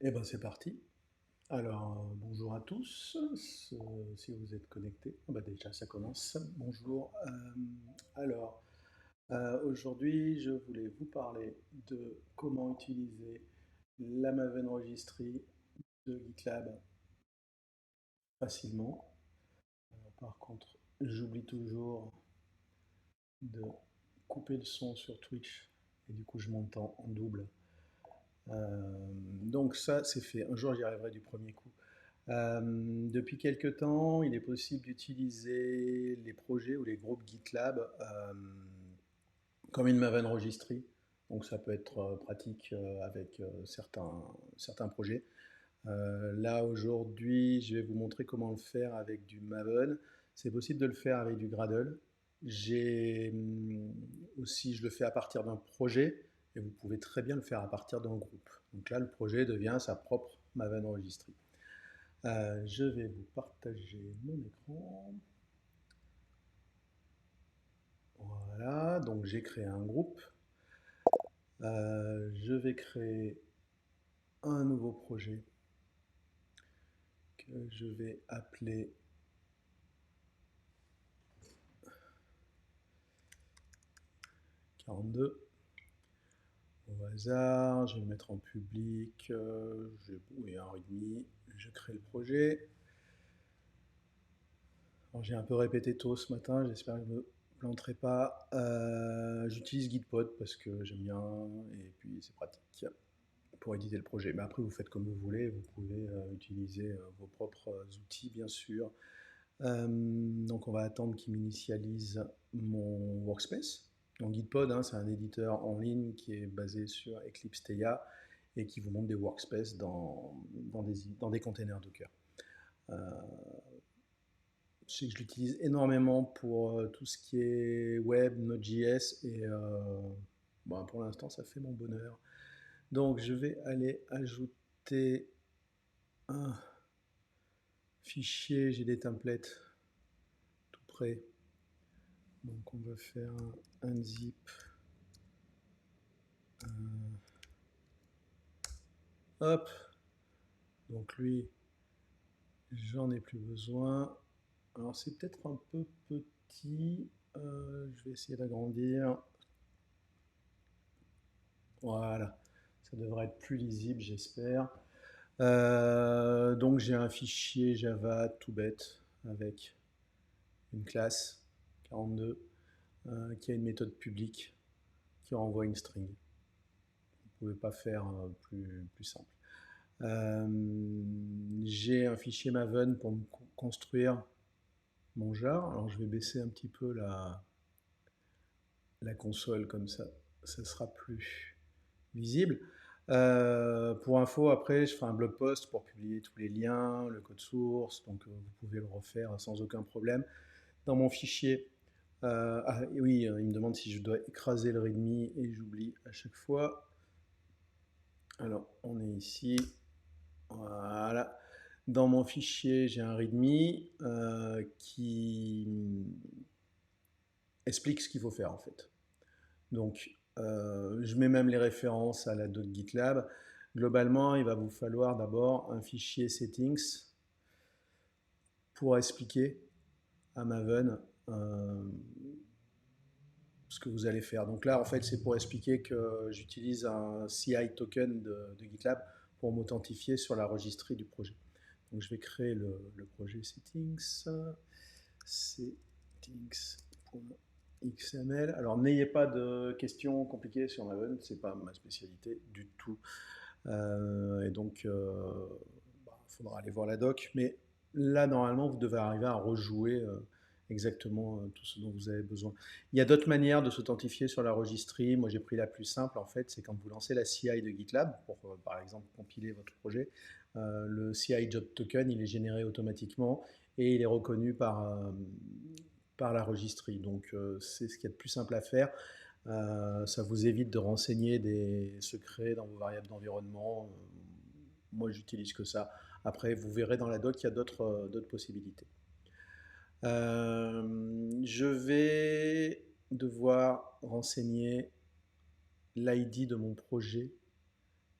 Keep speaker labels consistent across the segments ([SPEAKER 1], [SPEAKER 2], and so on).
[SPEAKER 1] Eh ben c'est parti. Alors, bonjour à tous, si vous êtes connectés. Ah bah déjà, ça commence. Bonjour. Alors, aujourd'hui, je voulais vous parler de comment utiliser la Maven Registry de GitLab facilement. Par contre, j'oublie toujours de couper le son sur Twitch et du coup, je m'entends en double. Donc ça, c'est fait. Un jour, j'y arriverai du premier coup. Depuis quelque temps, il est possible d'utiliser les projets ou les groupes GitLab comme une Maven Registry. Donc ça peut être pratique avec certains projets. Là aujourd'hui, je vais vous montrer comment le faire avec du Maven. C'est possible de le faire avec du Gradle. J'ai aussi, je le fais à partir d'un projet et vous pouvez très bien le faire à partir d'un groupe. Donc là, le projet devient sa propre Maven Registry. Je vais vous partager mon écran. Voilà, donc j'ai créé un groupe. Je vais créer un nouveau projet que je vais appeler 42 au hasard. Je vais le mettre en public. Oui, un readme. Je crée le projet. J'ai un peu répété tôt ce matin, j'espère que je ne me planterai pas. J'utilise Gitpod parce que j'aime bien et puis c'est pratique pour éditer le projet. Mais après, vous faites comme vous voulez, vous pouvez utiliser vos propres outils, bien sûr. Donc, on va attendre qu'il m'initialise mon workspace. Donc, Gitpod, hein, c'est un éditeur en ligne qui est basé sur Eclipse Theia et qui vous montre des workspaces dans des containers Docker. Je sais que je l'utilise énormément pour tout ce qui est web, Node.js et pour l'instant, ça fait mon bonheur. Donc, je vais aller ajouter un fichier, j'ai des templates tout prêts. Donc on va faire un zip. Hop. Donc lui, j'en ai plus besoin. Alors c'est peut-être un peu petit. Je vais essayer d'agrandir. Voilà. Ça devrait être plus lisible, j'espère. Donc j'ai un fichier Java tout bête avec une classe 42 qui a une méthode publique qui renvoie une string. Vous ne pouvez pas faire plus simple. J'ai un fichier Maven pour me construire mon jar. Alors je vais baisser un petit peu la console comme ça sera plus visible. Pour info, après, je ferai un blog post pour publier tous les liens, le code source, donc vous pouvez le refaire sans aucun problème. Dans mon fichier, et oui, il me demande si je dois écraser le readme et j'oublie à chaque fois. Alors, on est ici. Voilà. Dans mon fichier, j'ai un readme qui explique ce qu'il faut faire en fait. Donc, je mets même les références à la doc GitLab. Globalement, il va vous falloir d'abord un fichier settings pour expliquer à Maven ce que vous allez faire. Donc là, en fait, c'est pour expliquer que j'utilise un CI token de GitLab pour m'authentifier sur la registrie du projet. Donc je vais créer le projet settings.xml. Alors n'ayez pas de questions compliquées sur Maven, c'est pas ma spécialité du tout. Et donc, faudra aller voir la doc. Mais là, normalement, vous devez arriver à rejouer exactement tout ce dont vous avez besoin. Il y a d'autres manières de s'authentifier sur la registrie. Moi, j'ai pris la plus simple, en fait, c'est quand vous lancez la CI de GitLab pour, par exemple, compiler votre projet. Le CI Job Token, il est généré automatiquement et il est reconnu par la registrie. Donc, c'est ce qu'il y a de plus simple à faire. Ça vous évite de renseigner des secrets dans vos variables d'environnement. Moi, j'utilise que ça. Après, vous verrez dans la doc qu'il y a d'autres possibilités. Je vais devoir renseigner l'ID de mon projet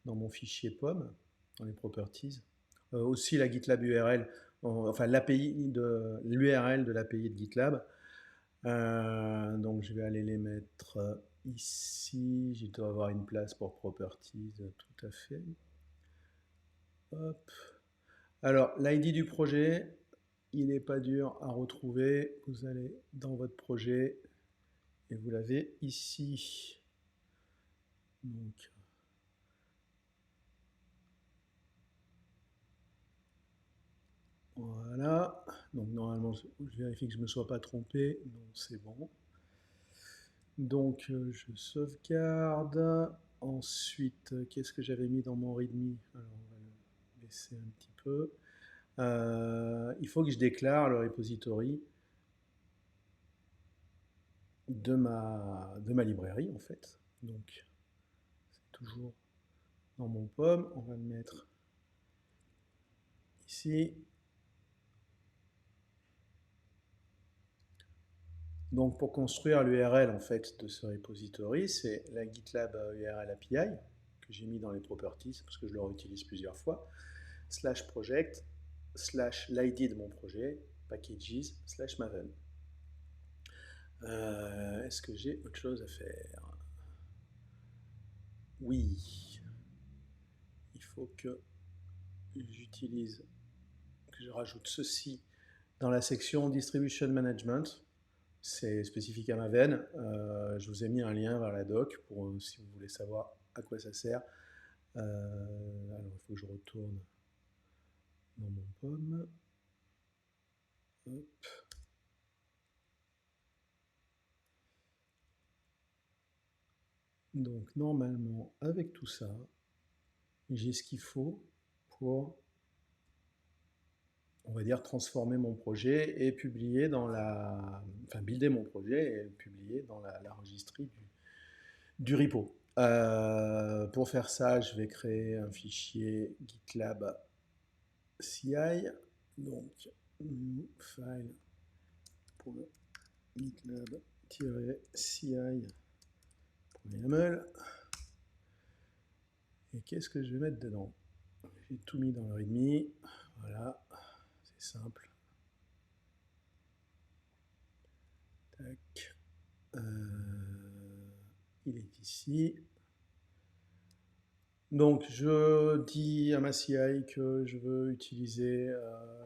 [SPEAKER 1] dans mon fichier POM. dans les properties. Aussi la GitLab URL, enfin l'API de l'URL de l'API de GitLab. Donc je vais aller les mettre ici. Je dois avoir une place pour properties, tout à fait. Hop. Alors l'ID du projet, il n'est pas dur à retrouver. Vous allez dans votre projet et vous l'avez ici. Donc voilà. Donc normalement, je vérifie que je ne me sois pas trompé. Non, c'est bon. Donc je sauvegarde. Ensuite, qu'est-ce que j'avais mis dans mon README? Alors on va le baisser un petit peu. Il faut que je déclare le repository de ma librairie en fait. Donc c'est toujours dans mon POM. On va le mettre ici. Donc pour construire l'URL en fait de ce repository, c'est la GitLab URL API que j'ai mis dans les properties parce que je le réutilise plusieurs fois, /project, /l'id de mon projet, packages, /maven. Est-ce que j'ai autre chose à faire? Oui. Il faut que j'utilise, que je rajoute ceci dans la section Distribution Management. C'est spécifique à Maven. Je vous ai mis un lien vers la doc pour si vous voulez savoir à quoi ça sert. Alors il faut que je retourne dans mon POM. Hop. Donc normalement, avec tout ça, j'ai ce qu'il faut pour, on va dire, transformer mon projet et publier dans la, enfin builder mon projet et publier dans la registrie du repo. Pour faire ça, je vais créer un fichier GitLab CI, donc new file pour gitlab-ci.yaml. Et qu'est-ce que je vais mettre dedans? J'ai tout mis dans le README. Voilà, c'est simple. Tac. Il est ici. Donc je dis à ma CI que je veux utiliser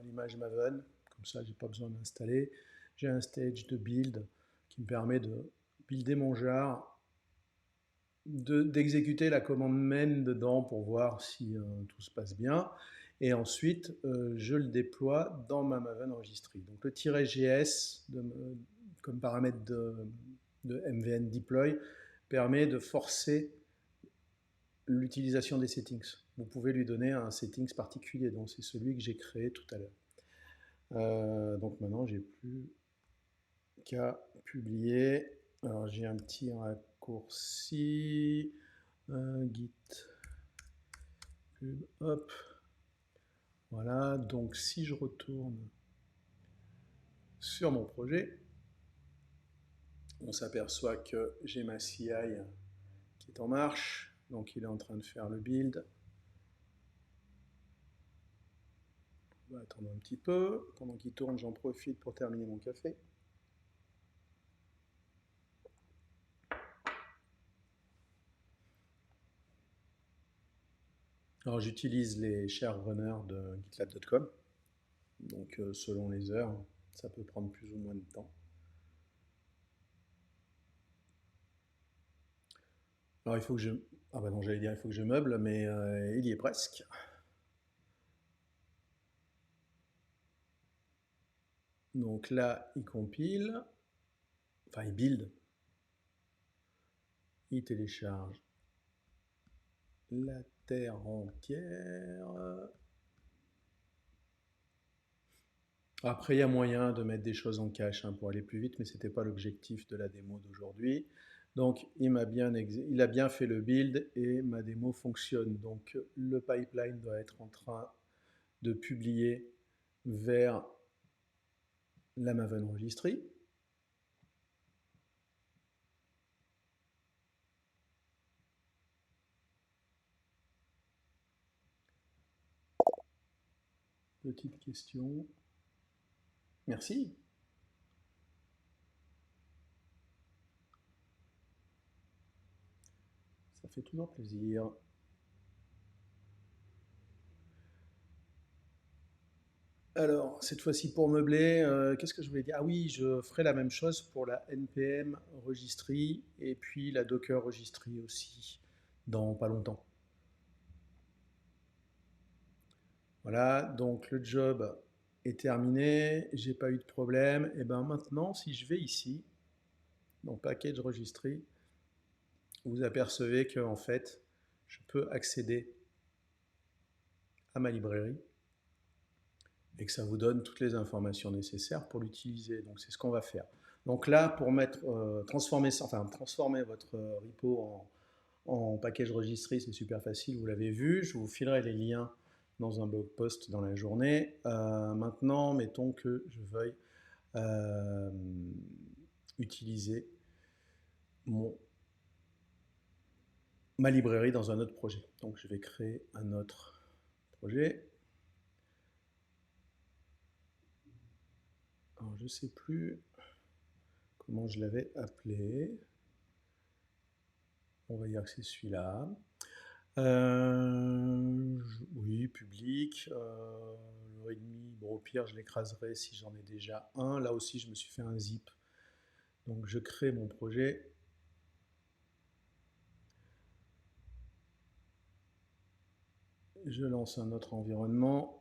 [SPEAKER 1] l'image Maven. Comme ça, j'ai pas besoin d'installer. J'ai un stage de build qui me permet de builder mon jar, d'exécuter la commande main dedans pour voir si tout se passe bien. Et ensuite, je le déploie dans ma Maven registry. Donc le -gs comme paramètre de MVN deploy permet de forcer l'utilisation des settings. Vous pouvez lui donner un settings particulier, donc c'est celui que j'ai créé tout à l'heure. Donc maintenant, j'ai plus qu'à publier. Alors j'ai un petit raccourci, git pub, hop. Voilà, donc si je retourne sur mon projet, on s'aperçoit que j'ai ma CI qui est en marche, donc il est en train de faire le build. On va attendre un petit peu. Pendant qu'il tourne, j'en profite pour terminer mon café. Alors j'utilise les share runners de gitlab.com. Donc selon les heures, ça peut prendre plus ou moins de temps. Alors il faut que je... Ah bah non, j'allais dire il faut que je meuble, mais il y est presque. Donc là, il compile, enfin il build, il télécharge la terre entière. Après, il y a moyen de mettre des choses en cache pour aller plus vite, mais ce n'était pas l'objectif de la démo d'aujourd'hui. Donc, il a bien fait le build et ma démo fonctionne. Donc, le pipeline doit être en train de publier vers la Maven Registry. Petite question. Merci. Ça fait toujours plaisir. Alors, cette fois-ci pour meubler, qu'est-ce que je voulais dire? Ah oui, je ferai la même chose pour la NPM Registry et puis la Docker Registry aussi, dans pas longtemps. Voilà, donc le job est terminé, j'ai pas eu de problème. Et ben maintenant, si je vais ici, dans Package Registry, vous apercevez que en fait, je peux accéder à ma librairie et que ça vous donne toutes les informations nécessaires pour l'utiliser. Donc c'est ce qu'on va faire. Donc là, pour transformer votre repo en package registry, c'est super facile, vous l'avez vu. Je vous filerai les liens dans un blog post dans la journée. Maintenant, mettons que je veuille euh, utiliser mon, ma librairie dans un autre projet. Donc je vais créer un autre projet. Alors je ne sais plus comment je l'avais appelé. On va dire que c'est celui-là. Oui, public. Le readme, bon, au pire, je l'écraserai si j'en ai déjà un. Là aussi, je me suis fait un zip. Donc, je crée mon projet. Je lance un autre environnement.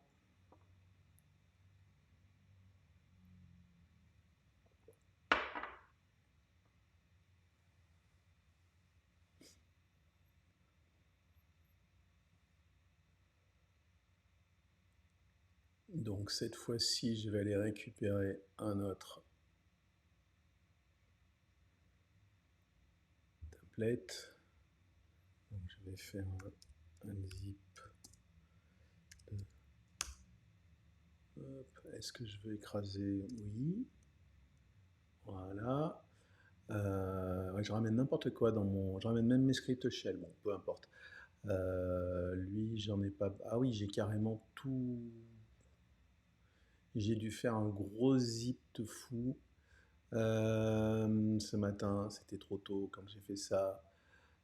[SPEAKER 1] Donc, cette fois-ci, je vais aller récupérer un autre template. Donc, je vais faire un zip. Est-ce que je veux écraser? Oui. Voilà. Ouais, je ramène n'importe quoi dans mon. Je ramène même mes scripts shell. Bon, peu importe. Lui, j'en ai pas. Ah oui, j'ai carrément tout. J'ai dû faire un gros zip de fou. Ce matin, c'était trop tôt quand j'ai fait ça.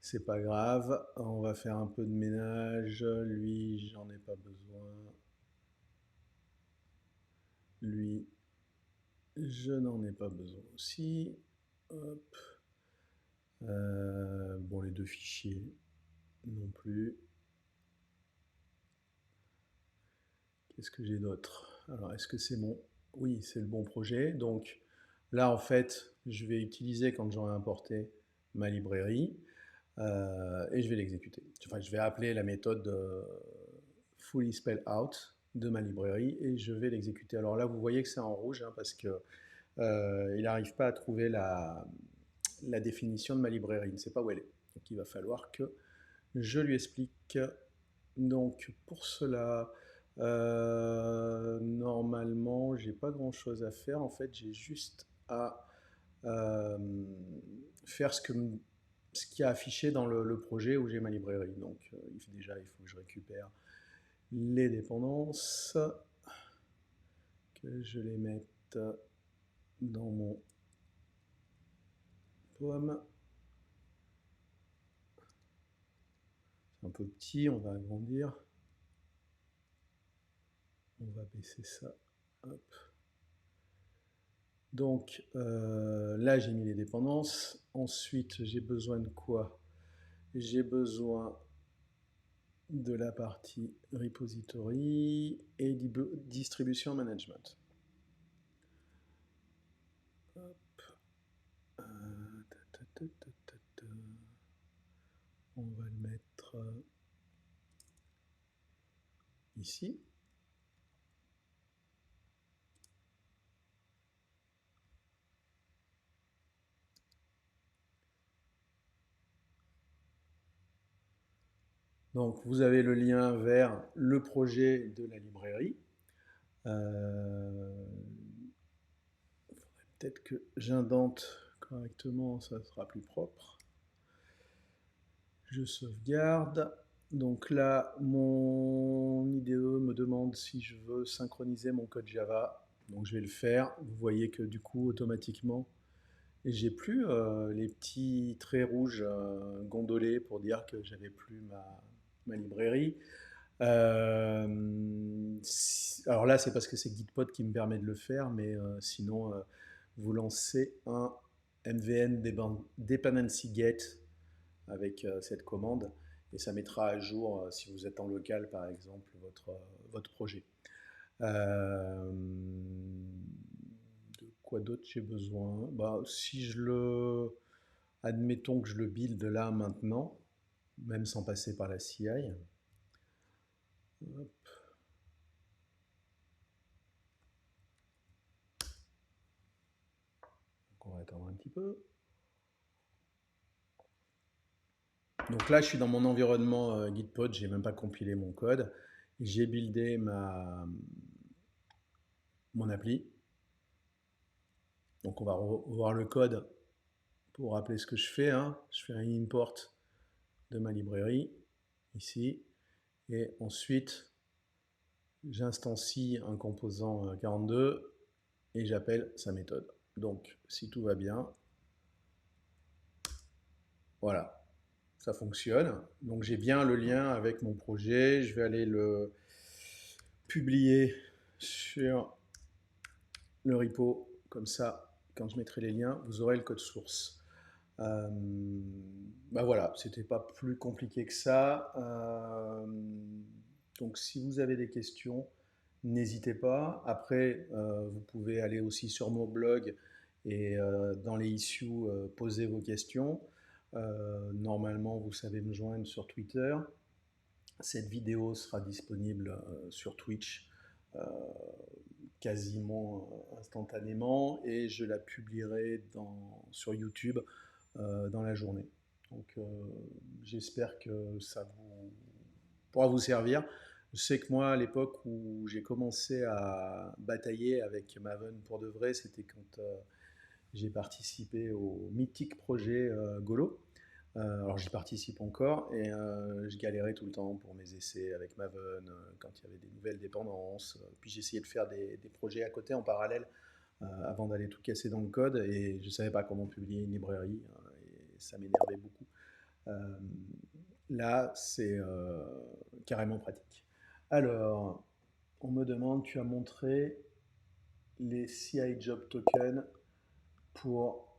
[SPEAKER 1] C'est pas grave. On va faire un peu de ménage. Lui, j'en ai pas besoin. Lui, je n'en ai pas besoin aussi. Hop. Bon, les deux fichiers non plus. Qu'est-ce que j'ai d'autre? Alors, est-ce que c'est bon? Oui, c'est le bon projet. Donc là, en fait, je vais utiliser quand j'aurai importé ma librairie et je vais l'exécuter. Enfin, je vais appeler la méthode fully spell out de ma librairie et je vais l'exécuter. Alors là, vous voyez que c'est en rouge hein, parce que il n'arrive pas à trouver la définition de ma librairie. Il ne sait pas où elle est. Donc il va falloir que je lui explique. Donc pour cela, normalement, j'ai pas grand chose à faire. En fait, j'ai juste à euh, faire ce qui est affiché dans le projet où j'ai ma librairie. Donc déjà, il faut que je récupère les dépendances, que je les mette dans mon pomme. C'est un peu petit, on va agrandir. On va baisser ça. Hop. Donc là, j'ai mis les dépendances. Ensuite, j'ai besoin de quoi? J'ai besoin de la partie repository et distribution management. Hop. On va le mettre ici. Donc vous avez le lien vers le projet de la librairie. Il faudrait peut-être que j'indente correctement, ça sera plus propre. Je sauvegarde. Donc là, mon IDE me demande si je veux synchroniser mon code Java. Donc je vais le faire. Vous voyez que du coup, automatiquement, j'ai plus les petits traits rouges gondolés pour dire que j'avais plus ma librairie. Alors là, c'est parce que c'est Gitpod qui me permet de le faire, mais sinon, vous lancez un MVN Dependency Get avec cette commande et ça mettra à jour, si vous êtes en local par exemple, votre projet. De quoi d'autre j'ai besoin? Bah, si je le. Admettons que je le build là maintenant, même sans passer par la CI. Hop. Donc on va attendre un petit peu. Donc là, je suis dans mon environnement Gitpod, j'ai même pas compilé mon code. J'ai buildé mon appli. Donc on va revoir le code pour rappeler ce que je fais, hein. Je fais un import de ma librairie ici. Et ensuite, j'instancie un composant 42 et j'appelle sa méthode. Donc si tout va bien, voilà, ça fonctionne. Donc j'ai bien le lien avec mon projet. Je vais aller le publier sur le repo. Comme ça, quand je mettrai les liens, vous aurez le code source. Euh, Bah voilà, c'était pas plus compliqué que ça. Donc si vous avez des questions, n'hésitez pas. Après, vous pouvez aller aussi sur mon blog et dans les issues, poser vos questions. Normalement, vous savez me joindre sur Twitter. Cette vidéo sera disponible sur Twitch euh, quasiment instantanément et je la publierai sur YouTube dans la journée. Donc j'espère que ça pourra vous servir. Je sais que moi, à l'époque où j'ai commencé à batailler avec Maven pour de vrai, c'était quand j'ai participé au mythique projet Golo. Alors j'y participe encore et je galérais tout le temps pour mes essais avec Maven quand il y avait des nouvelles dépendances. Puis j'essayais de faire des projets à côté en parallèle avant d'aller tout casser dans le code et je ne savais pas comment publier une librairie et ça m'énervait beaucoup. Euh, Là, c'est carrément pratique. Alors, on me demande, tu as montré les CI Job Tokens pour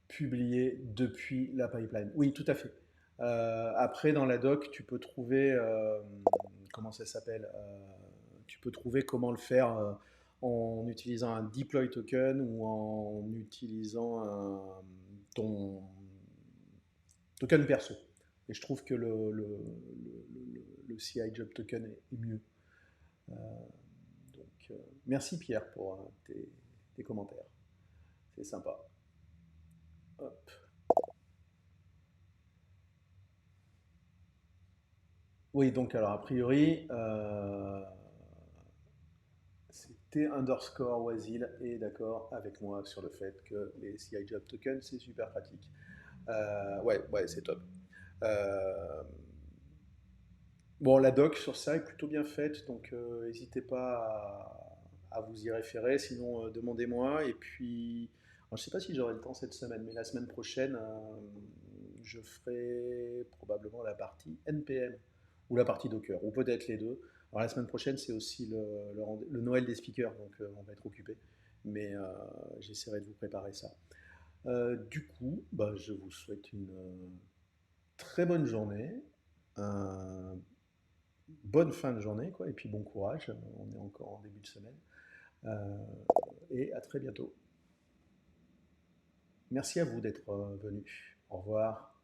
[SPEAKER 1] publié depuis la pipeline. Oui, tout à fait. Après, dans la doc, tu peux trouver, comment ça s'appelle tu peux trouver comment le faire en utilisant un deploy token ou en utilisant ton token perso. Et je trouve que le CI Job Token est mieux. Euh, donc, merci Pierre pour tes commentaires. C'est sympa. Hop. Oui, donc alors a priori, c'était underscore Wasil est d'accord avec moi sur le fait que les CI Job Tokens, c'est super pratique. Ouais, ouais, c'est top. Euh, bon, la doc sur ça est plutôt bien faite, donc n'hésitez pas à vous y référer, sinon demandez-moi. Et puis, alors, je ne sais pas si j'aurai le temps cette semaine, mais la semaine prochaine, je ferai probablement la partie NPM ou la partie Docker, ou peut-être les deux. Alors la semaine prochaine, c'est aussi le Noël des speakers, donc on va être occupé, mais j'essaierai de vous préparer ça. Du coup, bah, je vous souhaite une très bonne journée, un bonne fin de journée, quoi, et puis bon courage, on est encore en début de semaine, euh, et à très bientôt. Merci à vous d'être venu. Au revoir.